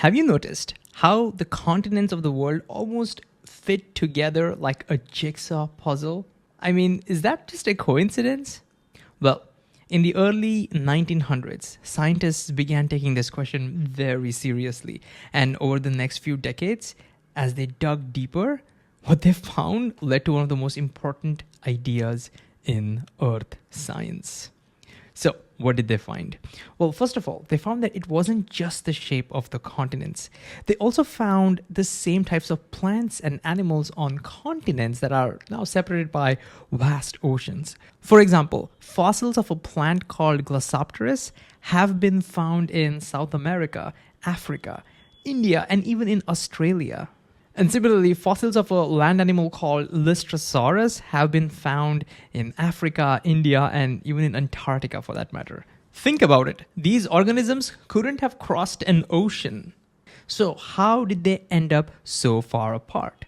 Have you noticed how the continents of the world almost fit together like a jigsaw puzzle? I mean, is that just a coincidence? Well, in the early 1900s, scientists began taking this question very seriously. And over the next few decades, as they dug deeper, what they found led to one of the most important ideas in earth science. So, what did they find? Well, first of all, they found that it wasn't just the shape of the continents. They also found the same types of plants and animals on continents that are now separated by vast oceans. For example, fossils of a plant called Glossopteris have been found in South America, Africa, India, and even in Australia. And similarly, fossils of a land animal called Lithosaurus have been found in Africa, India, and even in Antarctica for that matter. Think about it. These organisms couldn't have crossed an ocean. So how did they end up so far apart?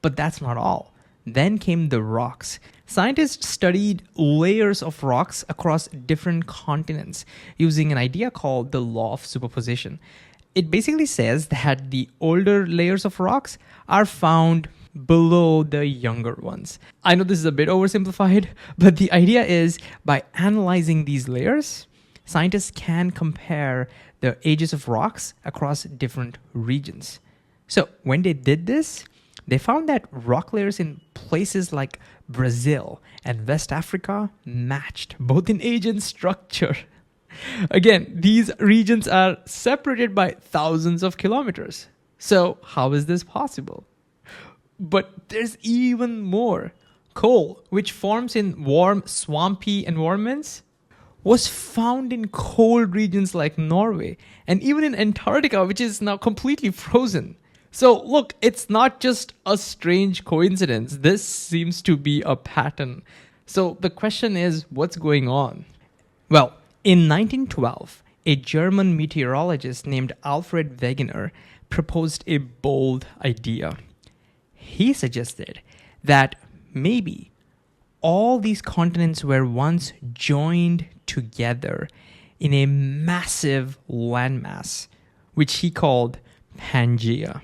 But that's not all. Then came the rocks. Scientists studied layers of rocks across different continents using an idea called the law of superposition. It basically says that the older layers of rocks are found below the younger ones. I know this is a bit oversimplified, but the idea is by analyzing these layers, scientists can compare the ages of rocks across different regions. So when they did this, they found that rock layers in places like Brazil and West Africa matched both in age and structure. Again, these regions are separated by thousands of kilometers. So how is this possible? But there's even more. Coal, which forms in warm, swampy environments, was found in cold regions like Norway and even in Antarctica, which is now completely frozen. So look, it's not just a strange coincidence. This seems to be a pattern. So the question is, what's going on? Well, in 1912, a German meteorologist named Alfred Wegener proposed a bold idea. He suggested that maybe all these continents were once joined together in a massive landmass, which he called Pangaea.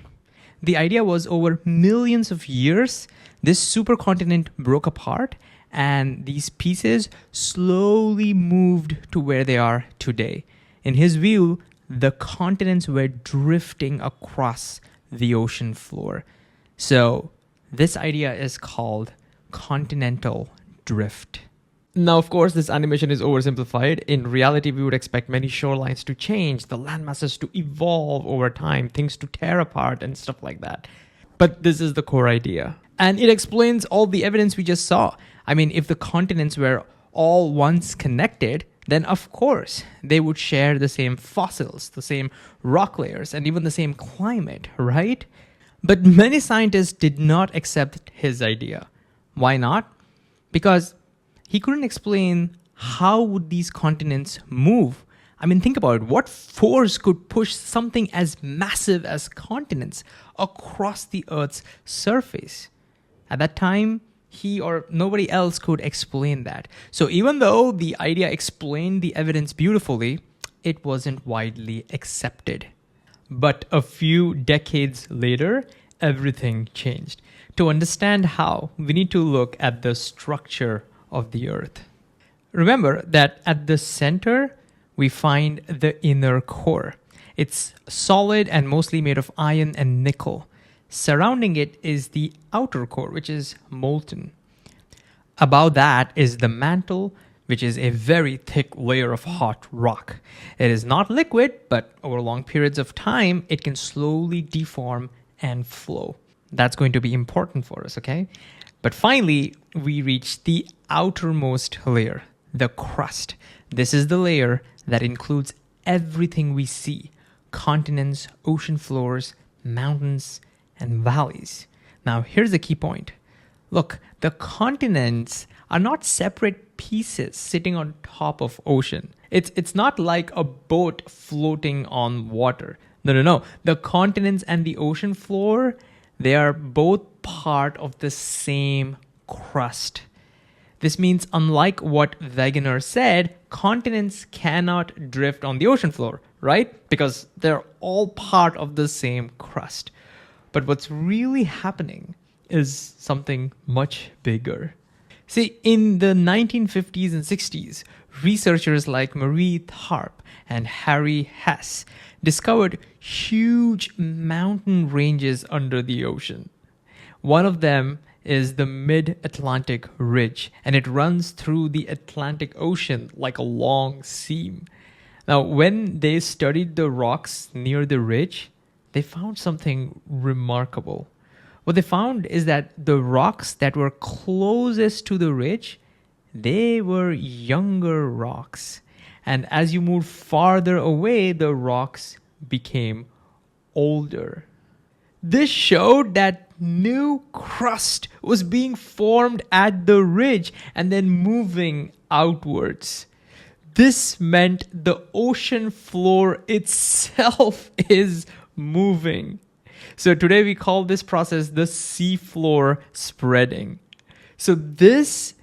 The idea was over millions of years, this supercontinent broke apart and these pieces slowly moved to where they are today. In his view, the continents were drifting across the ocean floor. So this idea is called continental drift. Now, of course, this animation is oversimplified. In reality, we would expect many shorelines to change, the landmasses to evolve over time, things to tear apart and stuff like that. But this is the core idea. And it explains all the evidence we just saw. I mean, if the continents were all once connected, then of course they would share the same fossils, the same rock layers, and even the same climate, right? But many scientists did not accept his idea. Why not? Because he couldn't explain how would these continents move. I mean, think about it. What force could push something as massive as continents across the Earth's surface? At that time, he or nobody else could explain that. So even though the idea explained the evidence beautifully, it wasn't widely accepted. But a few decades later, everything changed. To understand how, we need to look at the structure of the Earth. Remember that at the center, we find the inner core. It's solid and mostly made of iron and nickel. Surrounding it is the outer core, which is molten. Above that is the mantle, which is a very thick layer of hot rock. It is not liquid, but over long periods of time, it can slowly deform and flow. That's going to be important for us, okay? But finally, we reach the outermost layer, the crust. This is the layer that includes everything we see: continents, ocean floors, mountains, and valleys. Now, here's the key point. Look, the continents are not separate pieces sitting on top of ocean. It's not like a boat floating on water. No. The continents and the ocean floor, they are both part of the same crust. This means, unlike what Wegener said, continents cannot drift on the ocean floor, right? Because they're all part of the same crust. But what's really happening is something much bigger. See, in the 1950s and 60s, researchers like Marie Tharp and Harry Hess discovered huge mountain ranges under the ocean. One of them is the Mid-Atlantic Ridge, and it runs through the Atlantic Ocean like a long seam. Now, when they studied the rocks near the ridge, they found something remarkable. What they found is that the rocks that were closest to the ridge, they were younger rocks. And as you moved farther away, the rocks became older. This showed that new crust was being formed at the ridge and then moving outwards. This meant the ocean floor itself is moving. So today we call this process the seafloor spreading. So this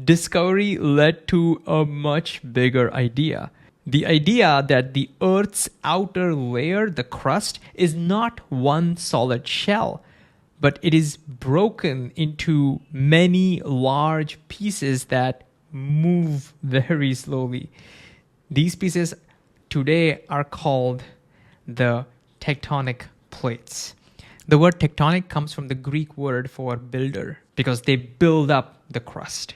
discovery led to a much bigger idea. The idea that the Earth's outer layer, the crust, is not one solid shell, but it is broken into many large pieces that move very slowly. These pieces today are called the tectonic plates. The word tectonic comes from the Greek word for builder because they build up the crust.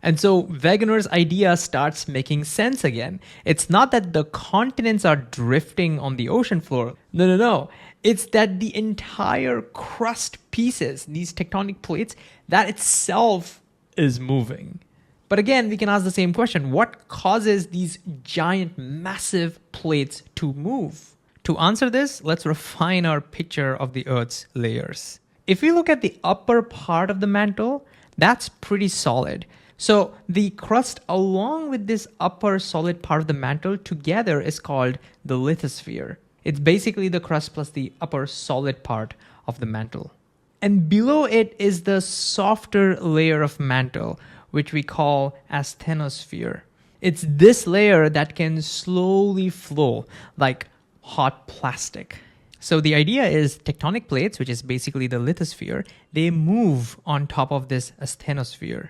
And so Wegener's idea starts making sense again. It's not that the continents are drifting on the ocean floor. No. It's that the entire crust pieces, these tectonic plates, that itself is moving. But again, we can ask the same question. What causes these giant, massive plates to move? To answer this, let's refine our picture of the Earth's layers. If we look at the upper part of the mantle, that's pretty solid. So the crust along with this upper solid part of the mantle together is called the lithosphere. It's basically the crust plus the upper solid part of the mantle. And below it is the softer layer of mantle, which we call asthenosphere. It's this layer that can slowly flow like hot plastic. So the idea is tectonic plates, which is basically the lithosphere, they move on top of this asthenosphere.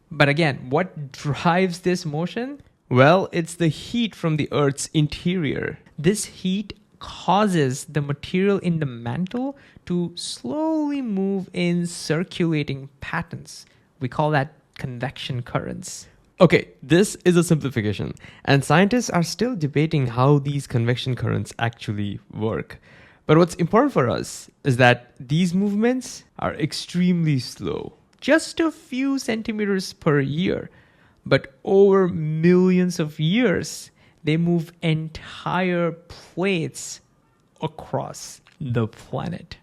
But again, what drives this motion? Well, it's the heat from the Earth's interior. This heat causes the material in the mantle to slowly move in circulating patterns. We call that convection currents. Okay, this is a simplification, and scientists are still debating how these convection currents actually work. But what's important for us is that these movements are extremely slow. Just a few centimeters per year, but over millions of years, they move entire plates across the planet.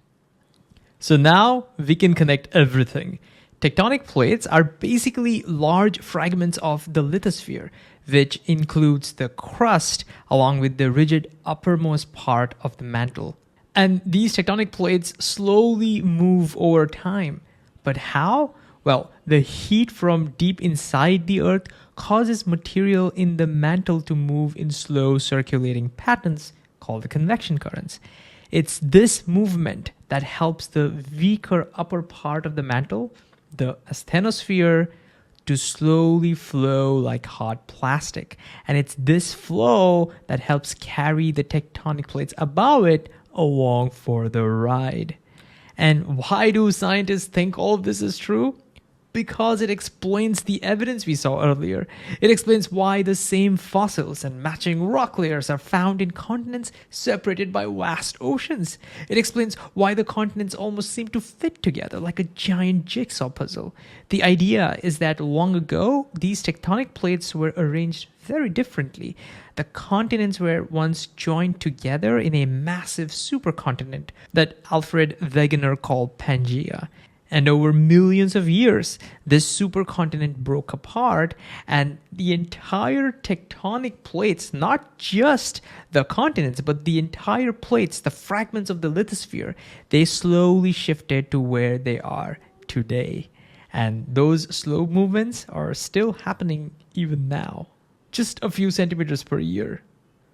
So now we can connect everything. Tectonic plates are basically large fragments of the lithosphere, which includes the crust along with the rigid uppermost part of the mantle. And these tectonic plates slowly move over time. But how? Well, the heat from deep inside the Earth causes material in the mantle to move in slow circulating patterns called the convection currents. It's this movement that helps the weaker upper part of the mantle, the asthenosphere, to slowly flow like hot plastic. And it's this flow that helps carry the tectonic plates above it along for the ride. And why do scientists think all of this is true? Because it explains the evidence we saw earlier. It explains why the same fossils and matching rock layers are found in continents separated by vast oceans. It explains why the continents almost seem to fit together like a giant jigsaw puzzle. The idea is that long ago, these tectonic plates were arranged very differently. The continents were once joined together in a massive supercontinent that Alfred Wegener called Pangaea. And over millions of years, this supercontinent broke apart, and the entire tectonic plates, not just the continents, but the entire plates, the fragments of the lithosphere, they slowly shifted to where they are today. And those slow movements are still happening even now, just a few centimeters per year.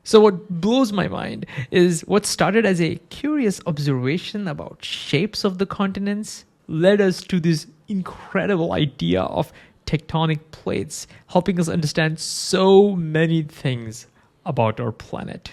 So what blows my mind is what started as a curious observation about shapes of the continents led us to this incredible idea of tectonic plates, helping us understand so many things about our planet.